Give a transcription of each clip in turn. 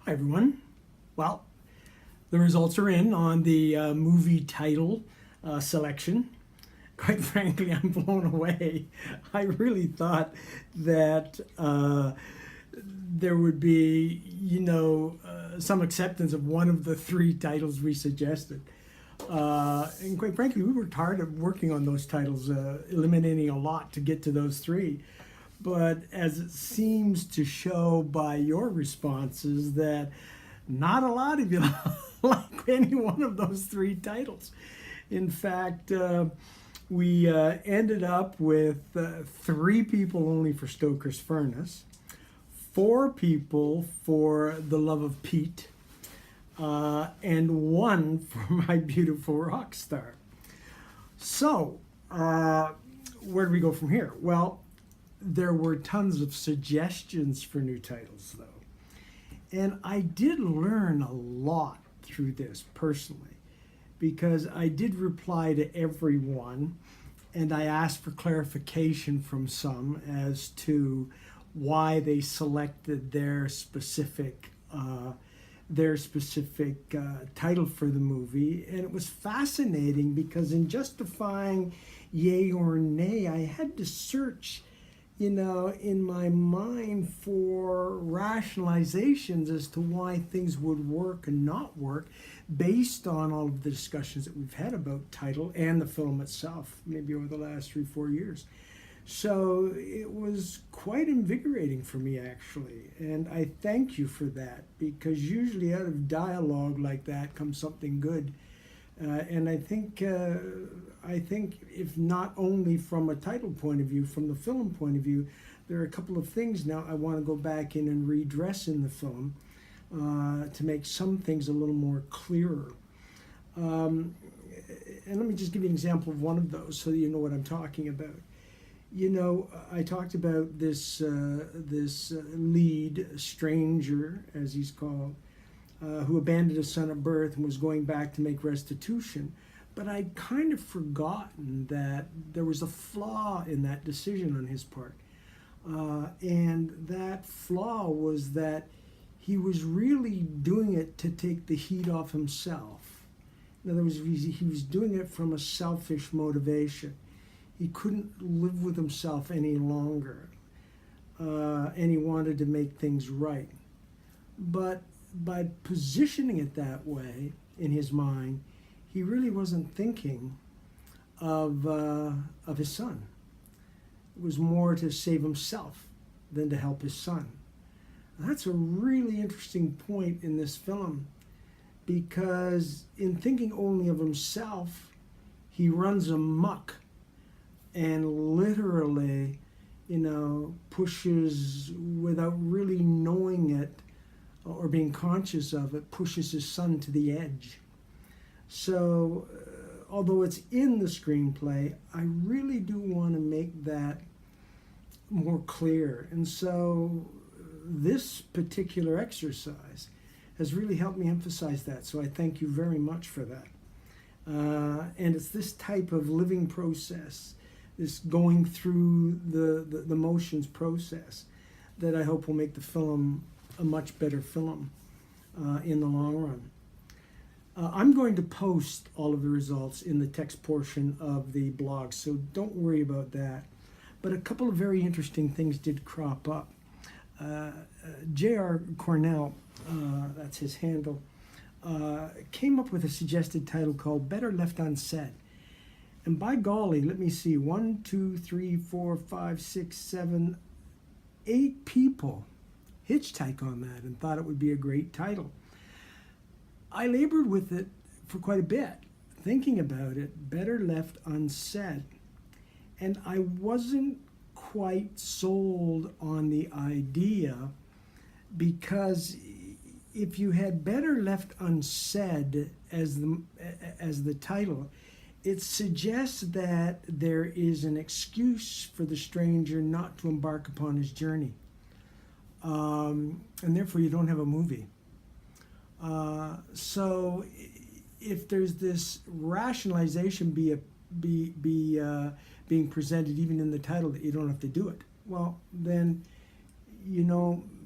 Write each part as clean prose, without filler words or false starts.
Hi, everyone. Well, the results are in on the movie title selection. Quite frankly, I'm blown away. I really thought that there would be, some acceptance of one of the three titles we suggested. And quite frankly, we worked hard at working on those titles, eliminating a lot to get to those three. But as it seems to show by your responses, that not a lot of you like any one of those three titles. In fact, we ended up with three people only for Stoker's Furnace, four people for The Love of Pete, and one for My Beautiful Rock Star. So, where do we go from here? Well, there were tons of suggestions for new titles, though. And I did learn a lot through this personally, because I did reply to everyone and I asked for clarification from some as to why they selected their specific title for the movie. And it was fascinating because in justifying yay or nay, I had to search in my mind for rationalizations as to why things would work and not work based on all of the discussions that we've had about title and the film itself, maybe over the last 3-4 years. So it was quite invigorating for me, actually, and I thank you for that, because usually out of dialogue like that comes something good. And I think if not only from a title point of view, from the film point of view, there are a couple of things now I want to go back in and redress in the film to make some things a little more clearer. And let me just give you an example of one of those so that you know what I'm talking about. I talked about this lead stranger, as he's called, who abandoned his son at birth and was going back to make restitution. But I'd kind of forgotten that there was a flaw in that decision on his part. And that flaw was that he was really doing it to take the heat off himself. In other words, he was doing it from a selfish motivation. He couldn't live with himself any longer, and he wanted to make things right. But by positioning it that way in his mind, he really wasn't thinking of his son. It was more to save himself than to help his son. That's a really interesting point in this film, because in thinking only of himself, he runs amok and literally, pushes, without really knowing it or being conscious of it, pushes his son to the edge. So, although it's in the screenplay, I really do want to make that more clear. And so, this particular exercise has really helped me emphasize that. So I thank you very much for that. And it's this type of living process, this going through the motions process, that I hope will make the film a much better film in the long run. I'm going to post all of the results in the text portion of the blog, so don't worry about that. But a couple of very interesting things did crop up. J.R. Cornell, that's his handle, came up with a suggested title called Better Left Unsaid. And by golly, let me see, 1, 2, 3, 4, 5, 6, 7, 8 people hitchhike on that and thought it would be a great title. I labored with it for quite a bit, thinking about it, Better Left Unsaid. And I wasn't quite sold on the idea, because if you had Better Left Unsaid as the title, it suggests that there is an excuse for the stranger not to embark upon his journey. And therefore you don't have a movie. So if there's this rationalization being presented even in the title that you don't have to do it, well, then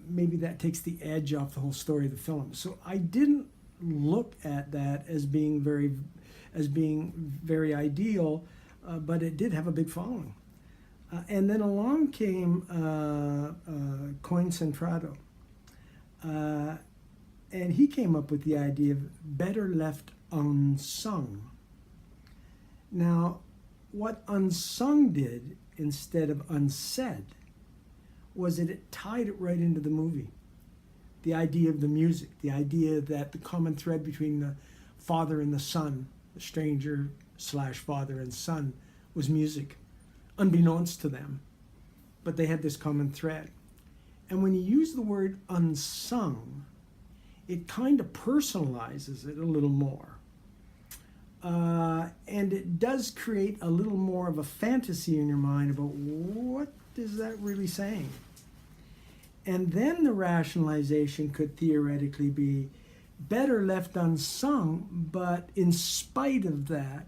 maybe that takes the edge off the whole story of the film. So I didn't look at that as being very ideal, but it did have a big following. And then along came Coin Centrado. And he came up with the idea of better left unsung. Now, what unsung did instead of unsaid was that it tied it right into the movie. The idea of the music, the idea that the common thread between the father and the son, the stranger / father and son, was music, unbeknownst to them. But they had this common thread. And when you use the word unsung, it kind of personalizes it a little more. And it does create a little more of a fantasy in your mind about what is that really saying. And then the rationalization could theoretically be better left unsung, but in spite of that,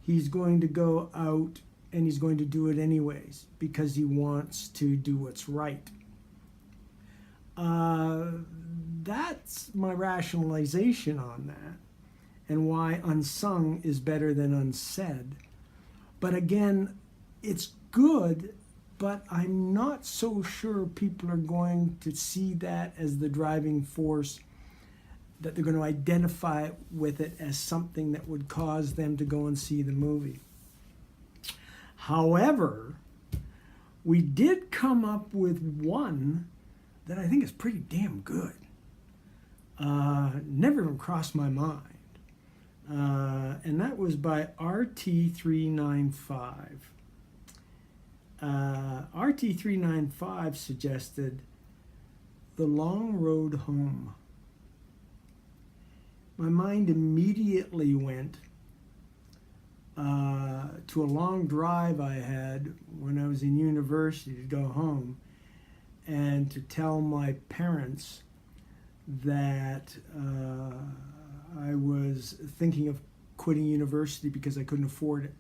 he's going to go out and he's going to do it anyways because he wants to do what's right. That's my rationalization on that, and why unsung is better than unsaid. But again, it's good, but I'm not so sure people are going to see that as the driving force, that they're going to identify with it as something that would cause them to go and see the movie. However, we did come up with one that I think is pretty damn good. Never even crossed my mind. And that was by RT395. RT395 suggested The Long Road Home. My mind immediately went to a long drive I had when I was in university to go home and to tell my parents that I was thinking of quitting university because I couldn't afford it.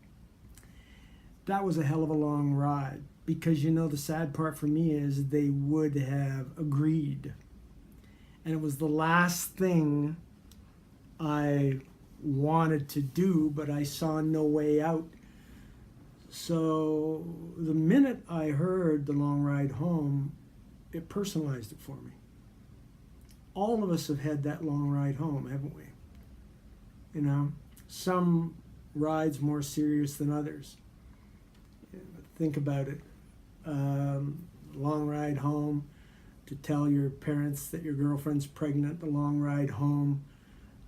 That was a hell of a long ride because, you know, the sad part for me is they would have agreed. And it was the last thing I wanted to do, but I saw no way out. So the minute I heard The Long Ride Home, it personalized it for me. All of us have had that long ride home, haven't we? You know, some rides more serious than others. Think about it. Long ride home to tell your parents that your girlfriend's pregnant, the long ride home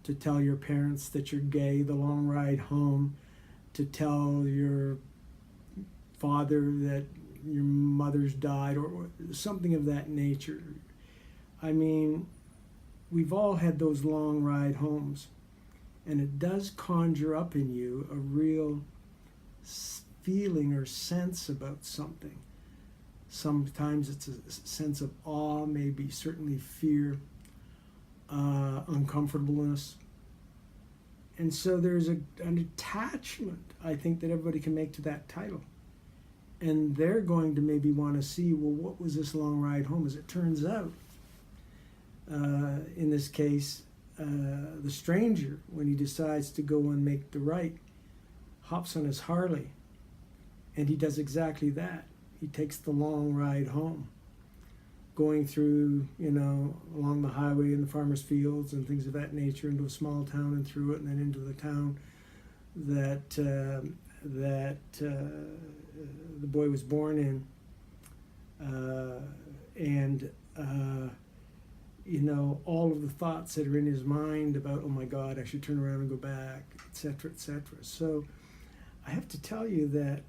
to tell your parents that you're gay, the long ride home to tell your father that your mother's died, or something of that nature. I mean, we've all had those long ride homes, and it does conjure up in you a real feeling or sense about something. Sometimes it's a sense of awe, maybe certainly fear, uncomfortableness. And so there's an attachment, I think, that everybody can make to that title. And they're going to maybe want to see, well, what was this long ride home? As it turns out, in this case, the stranger, when he decides to go and make the right, hops on his Harley, and he does exactly that. He takes the long ride home, going through, you know, along the highway in the farmers' fields and things of that nature, into a small town and through it, and then into the town that the boy was born in, and you know, all of the thoughts that are in his mind about, oh my God, I should turn around and go back, etc., etc. So I have to tell you that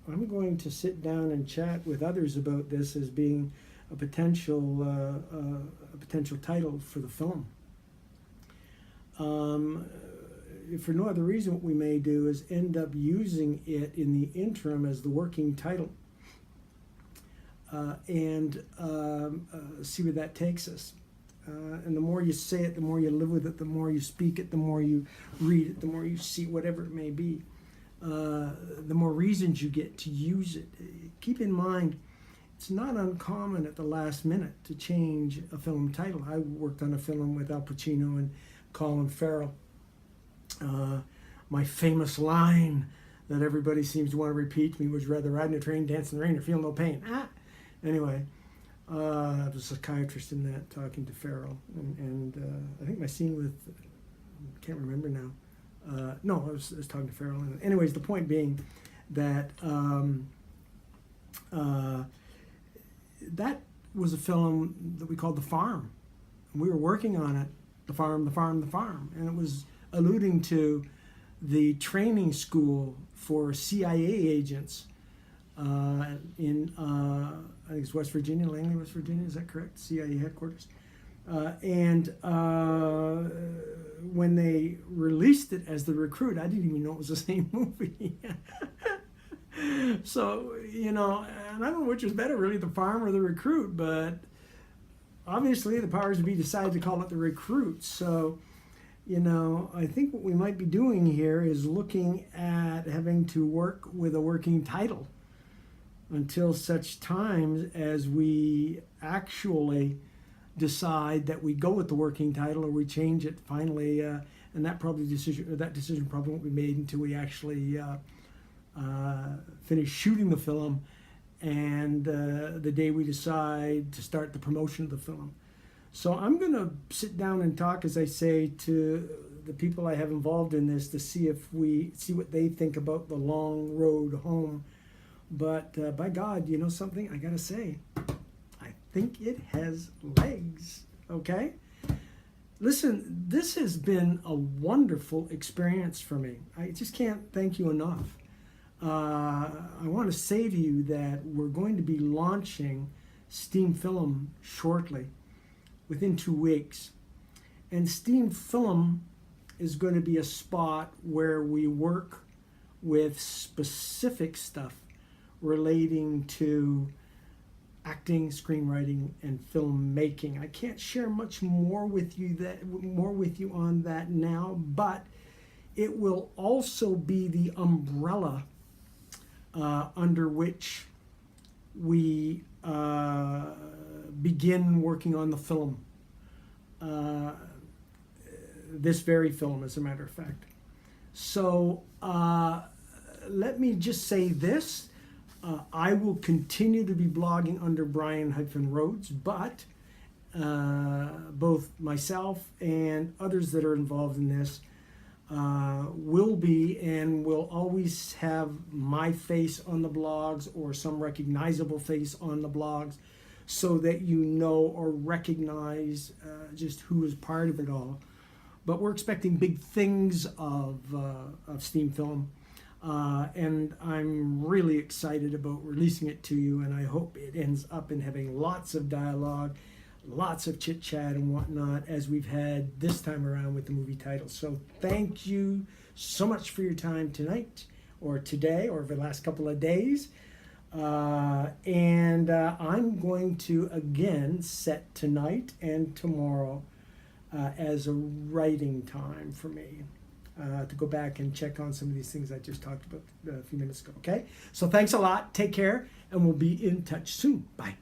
I'm going to sit down and chat with others about this as being a potential title for the film. If for no other reason, what we may do is end up using it in the interim as the working title, and see where that takes us. And the more you say it, the more you live with it, the more you speak it, the more you read it, the more you see whatever it may be, the more reasons you get to use it. Keep in mind, it's not uncommon at the last minute to change a film title. I worked on a film with Al Pacino and Colin Farrell. My famous line that everybody seems to want to repeat to me was rather riding a train, dancing in the rain, or feel no pain. Anyway, I was a psychiatrist in that, talking to Farrell. And I think my scene with, can't remember now. No, I was talking to Farrell. Anyways, the point being that that was a film that we called The Farm. We were working on it, The Farm, The Farm, The Farm. And it was alluding to the training school for CIA agents in, I think it's West Virginia, Langley, West Virginia, is that correct? CIA headquarters. And when they released it as The Recruit, I didn't even know it was the same movie. So, and I don't know which was better, really, The Farm or The Recruit, but obviously the powers that be decided to call it The Recruit. So, I think what we might be doing here is looking at having to work with a working title until such times as we actually decide that we go with the working title or we change it finally, and that decision probably won't be made until we actually finish shooting the film and the day we decide to start the promotion of the film. So I'm going to sit down and talk, as I say, to the people I have involved in this to see what they think about the long road home. But by God, you know something? I got to say, I think it has legs, okay? Listen, this has been a wonderful experience for me. I just can't thank you enough. I want to say to you that we're going to be launching Steam Film shortly, within 2 weeks. And Steam Film is going to be a spot where we work with specific stuff relating to acting, screenwriting, and filmmaking. I can't share much more with you on that now, but it will also be the umbrella under which we begin working on the film. This very film, as a matter of fact. So let me just say this. I will continue to be blogging under Brian-Rhodes, but both myself and others that are involved in this will be and will always have my face on the blogs or some recognizable face on the blogs, so that you know or recognize just who is part of it all. But we're expecting big things of Steam Film, and I'm really excited about releasing it to you, and I hope it ends up in having lots of dialogue, lots of chit-chat and whatnot, as we've had this time around with the movie title. So thank you so much for your time tonight, or today, or for the last couple of days. And I'm going to again set tonight and tomorrow as a writing time for me to go back and check on some of these things I just talked about a few minutes ago. Okay? So thanks a lot. Take care, and we'll be in touch soon. Bye.